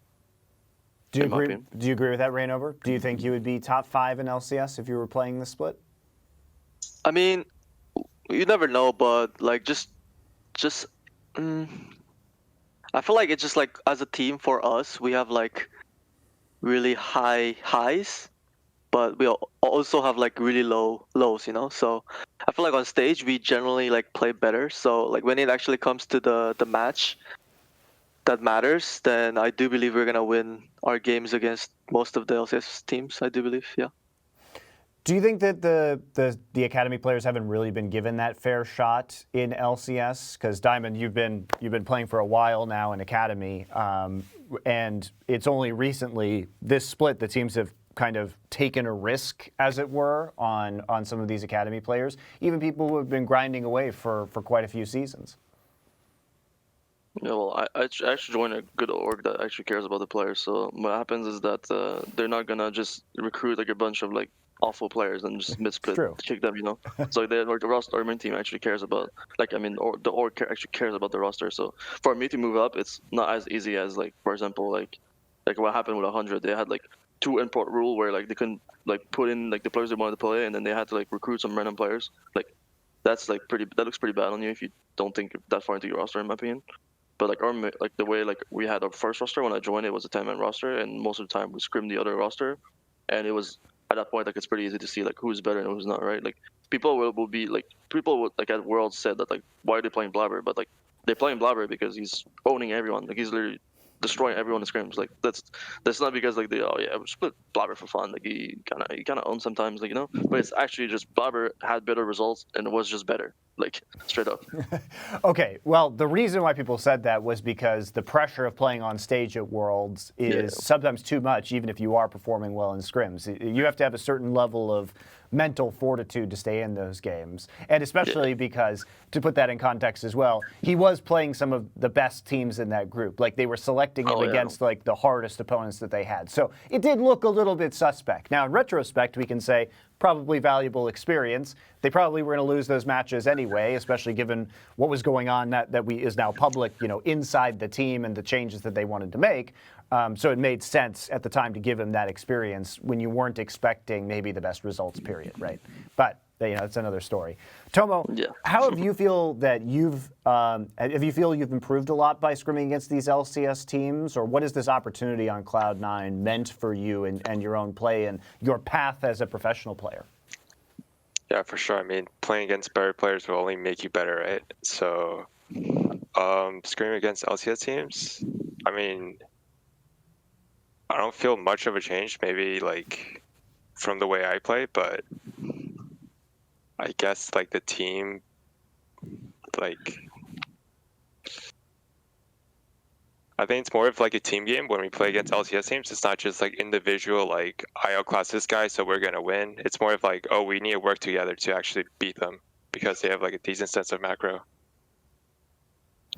Do you agree? Do you agree with that, Reignover? Do you think you would be top 5 in LCS if you were playing this split? I mean, you never know, but like just I feel like it's just like as a team for us, we have like really high highs, but we also have like really low lows, you know? So I feel like on stage we generally like play better. So like when it actually comes to the match that matters, then I do believe we're gonna win our games against most of the LCS teams. I do believe, yeah. Do you think that the Academy players haven't really been given that fair shot in LCS? Because Diamond, you've been playing for a while now in Academy, and it's only recently this split the teams have kind of taken a risk, as it were, on some of these Academy players, even people who have been grinding away for quite a few seasons. Yeah, well, I actually joined a good org that actually cares about the players. So what happens is that they're not gonna just recruit like a bunch of like awful players and just mid-split kick them, you know. So the roster, our main team actually cares about, like, I mean, the org actually cares about the roster. So for me to move up, it's not as easy as like, for example, like what happened with 100. They had like 2 import rule where like they couldn't like put in like the players they wanted to play, and then they had to like recruit some random players. Like that looks pretty bad on you if you don't think that far into your roster, in my opinion. But like the way like we had our first roster when I joined, it was a 10-man roster, and most of the time we scrimmed the other roster, and it was at that point like it's pretty easy to see like who's better and who's not, right? Like people will be like at Worlds said that like why are they playing Blabber, but like they're playing Blabber because he's owning everyone. Like he's literally destroying everyone in scrims. Like that's not because like we split Blabber for fun. Like he kind of owns sometimes, like but it's actually just Blabber had better results and it was just better. Like straight up. Okay, well, the reason why people said that was because the pressure of playing on stage at Worlds is sometimes too much, even if you are performing well in scrims. You have to have a certain level of mental fortitude to stay in those games. And especially because, to put that in context as well, he was playing some of the best teams in that group. Like, they were selecting him against, like, the hardest opponents that they had. So it did look a little bit suspect. Now, in retrospect, we can say probably valuable experience. They probably were going to lose those matches anyway, especially given what was going on that is now public, inside the team and the changes that they wanted to make. So it made sense at the time to give him that experience when you weren't expecting maybe the best results, period, right? But that's another story. Tomo, how have you feel that you've improved a lot by scrimming against these LCS teams, or what has this opportunity on Cloud9 meant for you and your own play and your path as a professional player? Yeah, for sure. I mean, playing against better players will only make you better, right? So, scrimming against LCS teams, I mean, I don't feel much of a change, maybe like from the way I play, but I guess like the team, like I think it's more of like a team game when we play against LCS teams. It's not just like individual, like I outclass this guy, so we're gonna win. It's more of like, oh, we need to work together to actually beat them because they have like a decent sense of macro.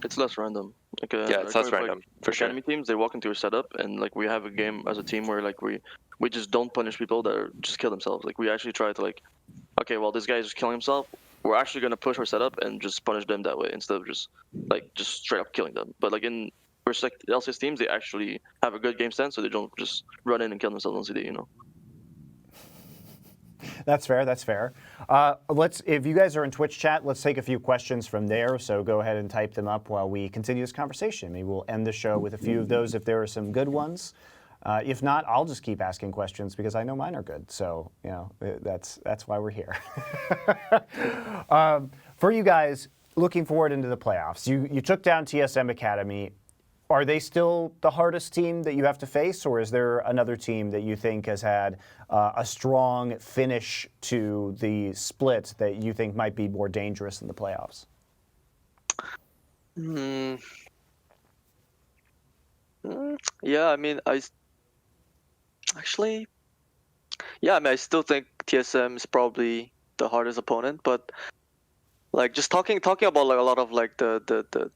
It's less random. Like it's less random for sure. Academy teams, they walk into a setup and like we have a game as a team where like we just don't punish people that just kill themselves. Like we actually try to like, okay, well this guy is just killing himself. We're actually gonna push our setup and just punish them that way instead of just straight up killing them. But like in LCS teams, they actually have a good game sense, so they don't just run in and kill themselves on CD. That's fair. That's fair. If you guys are in Twitch chat, let's take a few questions from there. So go ahead and type them up while we continue this conversation. Maybe we'll end the show with a few of those if there are some good ones. If not, I'll just keep asking questions because I know mine are good. So that's why we're here. For you guys, looking forward into the playoffs, you took down TSM Academy. Are they still the hardest team that you have to face, or is there another team that you think has had a strong finish to the split that you think might be more dangerous in the playoffs? Yeah, I mean, I still think TSM is probably the hardest opponent, but like just talking about like a lot of like the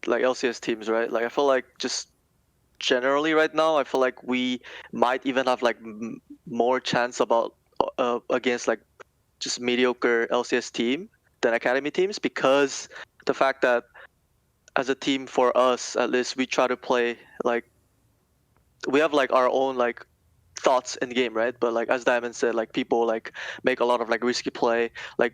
like LCS teams, right? Like I feel like just generally right now, I feel like we might even have like more chance about against like just mediocre LCS team than Academy teams, because the fact that as a team, for us at least, we try to play like we have like our own like thoughts in the game, right? But like as Diamond said, like people like make a lot of like risky play, like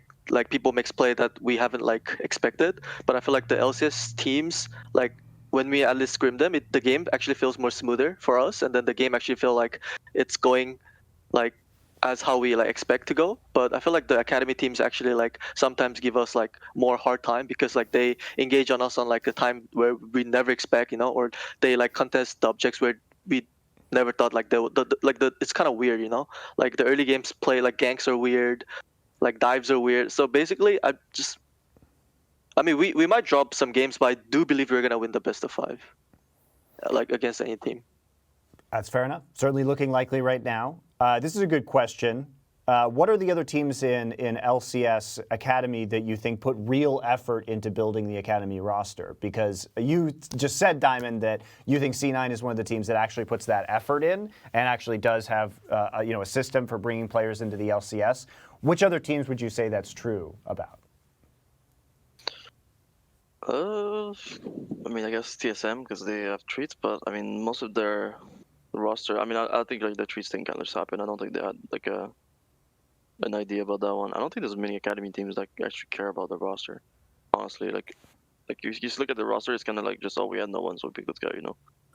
people makes play that we haven't like expected. But I feel like the LCS teams, like when we at least scrim them, the game actually feels more smoother for us, and then the game actually feel like it's going like as how we like expect to go. But I feel like the Academy teams actually like sometimes give us like more hard time because like they engage on us on like a time where we never expect, or they like contest the objects where we never thought like it's kind of weird, like the early games play like ganks are weird, like dives are weird. So basically we might drop some games, but I do believe we're gonna win the best of 5 like against any team. That's fair enough. Certainly looking likely right now. This is a good question. What are the other teams in LCS Academy that you think put real effort into building the Academy roster? Because you just said, Diamond, that you think C9 is one of the teams that actually puts that effort in and actually does have a system for bringing players into the LCS. Which other teams would you say that's true about? I guess TSM because they have treats, but I mean most of their roster. I mean I think like the treats thing kind of just happened. I don't think they had like an idea about that one. I don't think there's many Academy teams that actually care about the roster. Honestly, like you just look at the roster, it's kind of like just, oh, we had no one, so pick this guy.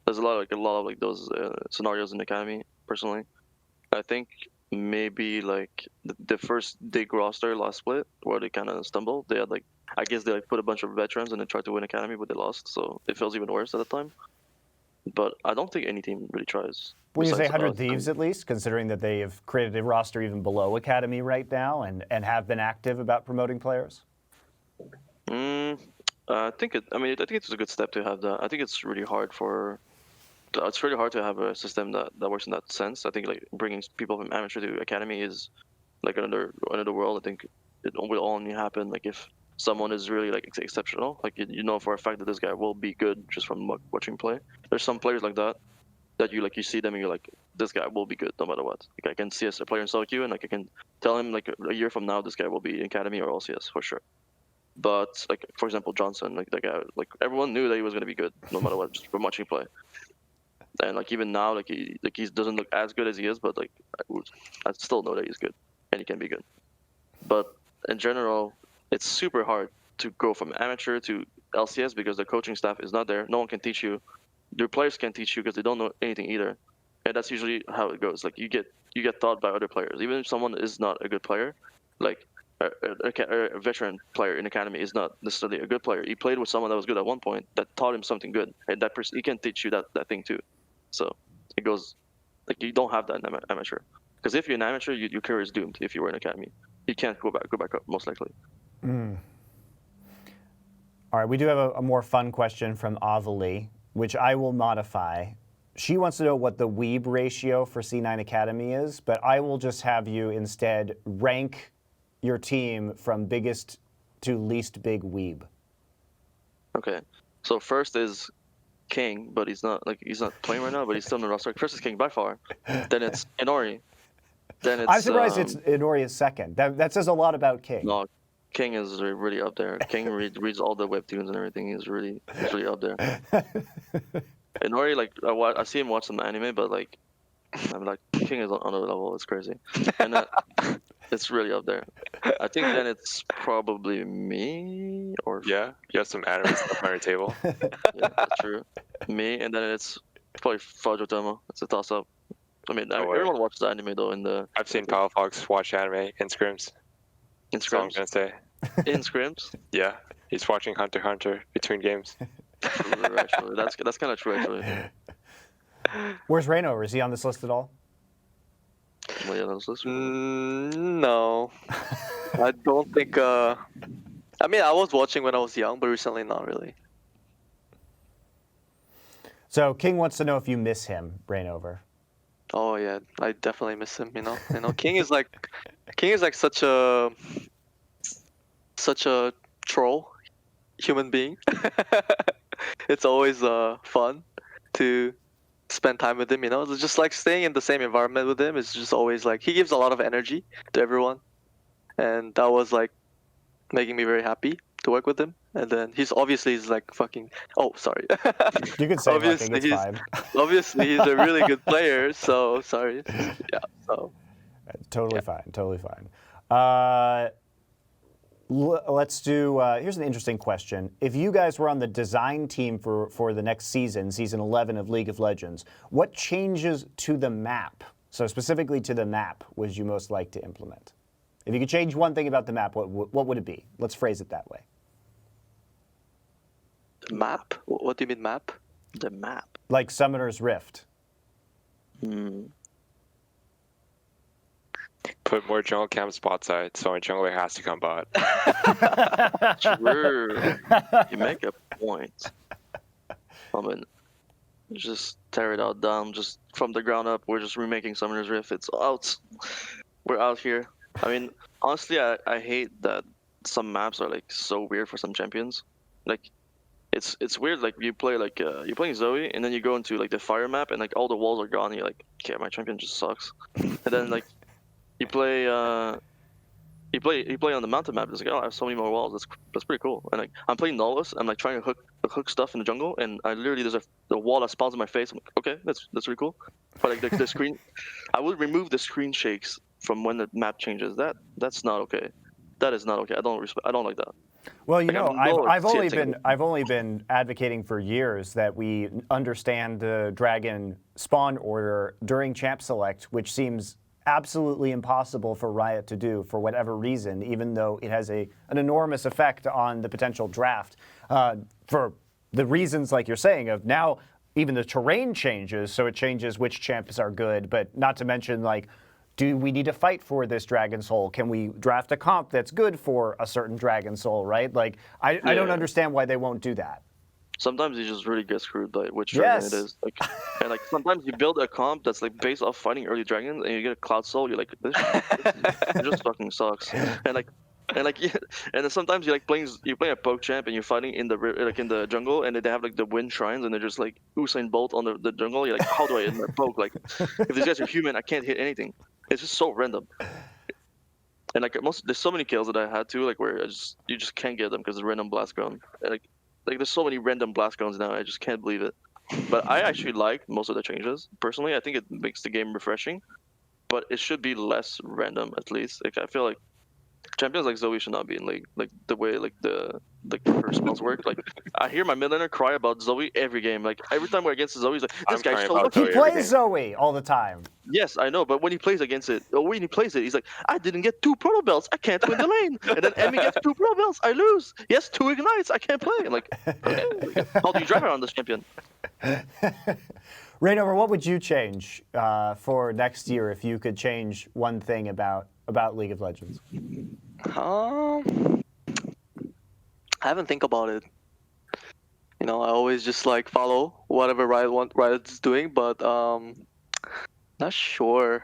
There's a lot of like those scenarios in Academy. Personally, I think maybe like the first big roster last split where they kind of stumbled. They had like, I guess they like put a bunch of veterans and they tried to win Academy, but they lost, so it feels even worse at the time. but I don't think any team really tries. When you say besides 100 us. Thieves, at least, considering that they have created a roster even below Academy right now and have been active about promoting players? I think I think it's a good step to have that. I think it's really hard to have a system that works in that sense. I think like bringing people from amateur to academy is like another world. I think it will only happen like if someone is really like exceptional. Like you know for a fact that this guy will be good just from watching play. There's some players like that you see them and you're like, this guy will be good no matter what. Like I can see a player in solo queue and like I can tell him like a year from now this guy will be in academy or LCS for sure. But like for example Johnson, like that guy, like everyone knew that he was gonna be good no matter what, just from watching play. And like even now, like he doesn't look as good as he is, but like I still know that he's good and he can be good. But in general, it's super hard to go from amateur to LCS because the coaching staff is not there. No one can teach you. Your players can't teach you because they don't know anything either. And that's usually how it goes. Like you get taught by other players. Even if someone is not a good player, like a veteran player in academy is not necessarily a good player. He played with someone that was good at one point that taught him something good, and that person he can teach you that thing too. So it goes like you don't have that in amateur. Because if you're an amateur, your career is doomed. If you were in academy, you can't go back up most likely. All right, we do have a more fun question from Avali, which I will modify. She wants to know what the weeb ratio for C9 Academy is, but I will just have you instead rank your team from biggest to least big weeb. Okay, so first is King, but he's not playing right now, but he's still in the roster. First is King by far. Then it's Inori. Then it's. I'm surprised it's Inori is second. That says a lot about King. No, King is really up there. King reads all the webtoons and everything. He's really up there. Inori, like I see him watch some anime, but like I'm like King is on another level. It's crazy, and it's really up there. I think then it's probably me or Yeah, you have some anime stuff on your table. yeah, that's true. Me, and then it's probably Tomo. It's a toss up. I mean, everyone watches the anime though. I've seen Pal Fox watch anime in scrims. In That's all I'm scrims. gonna say. In scrims. Yeah, he's watching Hunter x Hunter between games. True, actually, that's kind of true actually. Where's Reignover? Is he on this list at all? Well, yeah, that's No, I don't think. I mean, I was watching when I was young, but recently not really. So King wants to know if you miss him, Reignover. Oh yeah, I definitely miss him. King is like such a troll human being. It's always fun to spend time with him. It's just like staying in the same environment with him. It's just always like he gives a lot of energy to everyone, and that was like making me very happy to work with him. And then he's like fucking. Oh, sorry. You can say fucking, it's fine. Obviously, he's a really good player. So sorry. Yeah. So. Totally fine. Let's do. Here's an interesting question. If you guys were on the design team for the next season 11 of League of Legends, what changes to the map? So specifically to the map, would you most like to implement? If you could change one thing about the map, what would it be? Let's phrase it that way. Map? What do you mean map? the map. Like Summoner's Rift. Put more jungle camp spot side, so a jungler has to come bot. True. You make a point. I mean, just tear it out down, just from the ground up. We're just remaking Summoner's Rift. It's out. We're out here. I mean, honestly, I hate that some maps are like so weird for some champions. Like, it's weird. Like you play like you're playing Zoe, and then you go into like the fire map, and like all the walls are gone. And you're like, okay, my champion just sucks. And then like you play on the mountain map. It's like, oh, I have so many more walls. That's pretty cool. And like I'm playing Nolus. I'm like trying to hook stuff in the jungle, and I literally there's the wall that spawns in my face. I'm like, okay, that's really cool. But like the screen, I would remove the screen shakes from when the map changes. That's not okay. That is not okay. I don't like that. Well, you Like, know, I'm I've only been advocating for years that we understand the dragon spawn order during champ select, which seems absolutely impossible for Riot to do for whatever reason, even though it has an enormous effect on the potential draft. For the reasons like you're saying of now even the terrain changes, so it changes which champs are good, but not to mention, like, do we need to fight for this Dragon Soul? Can we draft a comp that's good for a certain Dragon Soul, right? Like, I don't understand why they won't do that. Sometimes you just really get screwed by which dragon it is. Like, and like sometimes you build a comp that's like based off fighting early dragons, and you get a Cloud Soul. You're like, this it just fucking sucks. And then sometimes you're playing a poke champ and you're fighting in the jungle, and they have like the wind shrines, and they're just like Usain Bolt on the jungle. You're like, how do I hit my poke? Like, if these guys are human, I can't hit anything. It's just so random. And like there's so many kills that I had too, like where you just can't get them because of random blast ground. And like there's so many random blast grounds now, I just can't believe it. But I actually like most of the changes. Personally, I think it makes the game refreshing, but it should be less random at least. Like I feel like champions like Zoe should not be in league. Like the way her spells work. Like I hear my mid laner cry about Zoe every game. Like every time we're against Zoe, he's like, this guy's so lucky. He plays Zoe all the time. Yes, I know, but when he plays against it, or when he plays it, he's like, I didn't get 2 proto belts, I can't win the lane. And then Emmy gets 2 proto belts, I lose. Yes, 2 ignites, I can't play. I'm like, okay, how do you drive around this champion? Reignover, what would you change for next year if you could change one thing about League of Legends? I haven't think about it. You know, I always just like follow whatever Riot's doing, but not sure.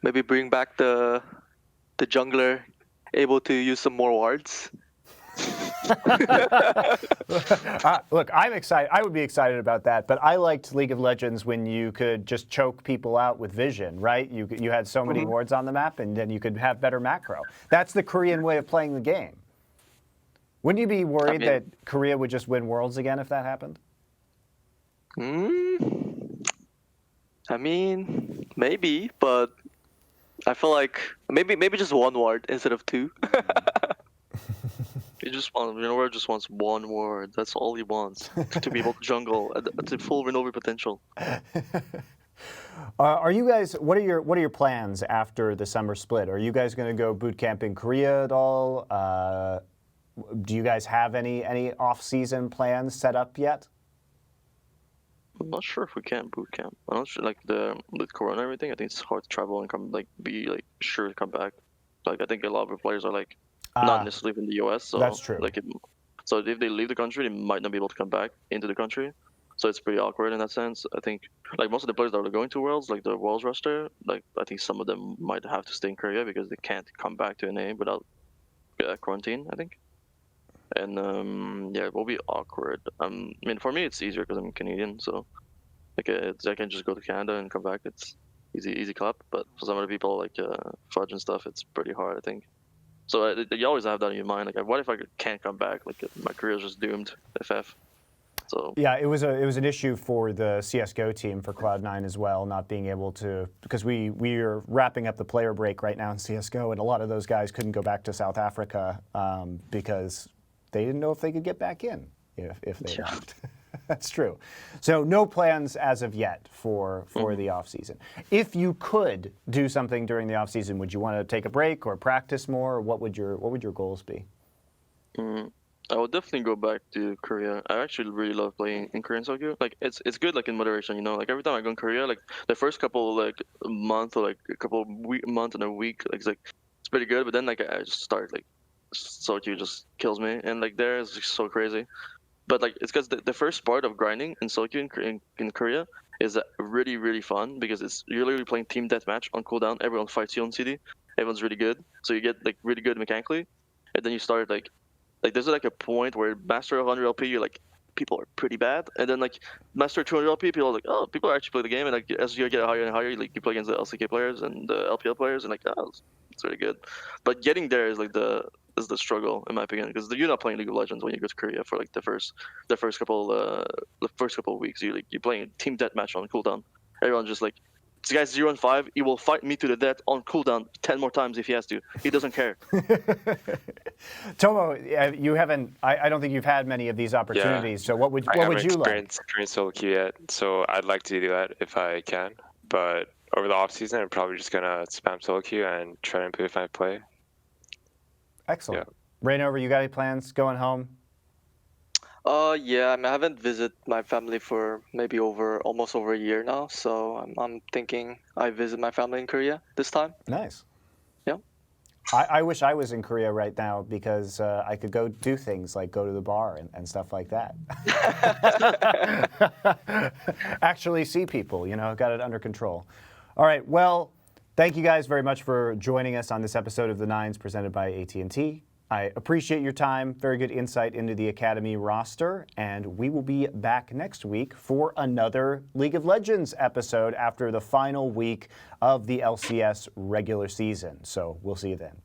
Maybe bring back the jungler able to use some more wards. Look, I'm excited. I would be excited about that, but I liked League of Legends when you could just choke people out with vision, right? You had so many wards on the map, and then you could have better macro. That's the Korean way of playing the game. Wouldn't you be worried that Korea would just win Worlds again if that happened? I mean, maybe, but I feel like maybe just 1 ward instead of 2. Reignover just wants 1 ward. That's all he wants, to be able to jungle at the full Reignover potential. Are you guys? What are your plans after the summer split? Are you guys going to go boot camp in Korea at all? Do you guys have any off-season plans set up yet? I'm not sure if we can boot camp. I'm not sure, like with Corona and everything. I think it's hard to travel and be sure to come back. Like I think a lot of our players are not necessarily in the US. So that's true. So if they leave the country, they might not be able to come back into the country. So it's pretty awkward in that sense. I think most of the players that are going to Worlds, like the Worlds roster, I think some of them might have to stay in Korea because they can't come back to NA without quarantine, I think. And it will be awkward. I mean, for me, it's easier because I'm Canadian, so I can just go to Canada and come back. It's easy clap. But for some other people, like Fudge and stuff, it's pretty hard, I think. So you always have that in your mind. Like, what if I can't come back? Like, my career is just doomed. FF. So yeah, it was an issue for the CS:GO team for Cloud9 as well, not being able to, because we are wrapping up the player break right now in CS:GO, and a lot of those guys couldn't go back to South Africa because they didn't know if they could get back in if they left. That's true. So no plans as of yet for the off season. If you could do something during the off season, would you want to take a break or practice more? Or what would your goals be? I would definitely go back to Korea. I actually really love playing in Korean soccer. Like it's good in moderation, you know. Like every time I go in Korea, like the first couple month or a couple month and a week, it's pretty good. But then I just start soccer just kills me, and there is just so crazy. But it's because the first part of grinding in soccer in Korea is really really fun because you're literally playing team deathmatch on cooldown. Everyone fights you on CD. Everyone's really good, so you get really good mechanically, and then you start there's a point where master of 100 LP, you're people are pretty bad, and then master 200 LP, people are oh, people are actually play the game, and as you get higher and higher, you play against the LCK players and the LPL players, and oh, it's really good. But getting there is the struggle in my opinion, because you're not playing League of Legends when you go to Korea for the first couple of weeks. You're playing team deathmatch on cooldown. Everyone's just this guy's 0-5. He will fight me to the death on cooldown 10 more times if he has to. He doesn't care. Tomo, you haven't. I don't think you've had many of these opportunities. So what would you like? I haven't experienced solo queue yet, so I'd like to do that if I can. But over the off season, I'm probably just gonna spam solo queue and try to improve my play. Excellent. Reignover, you got any plans going home? Yeah, I mean, I haven't visited my family for maybe almost over a year now, so I'm thinking I visit my family in Korea this time. Nice. Yeah. I wish I was in Korea right now because I could go do things like go to the bar and stuff like that. Actually see people, got it under control. All right, well, thank you guys very much for joining us on this episode of The Nines presented by AT&T. I appreciate your time, very good insight into the Academy roster, and we will be back next week for another League of Legends episode after the final week of the LCS regular season. So we'll see you then.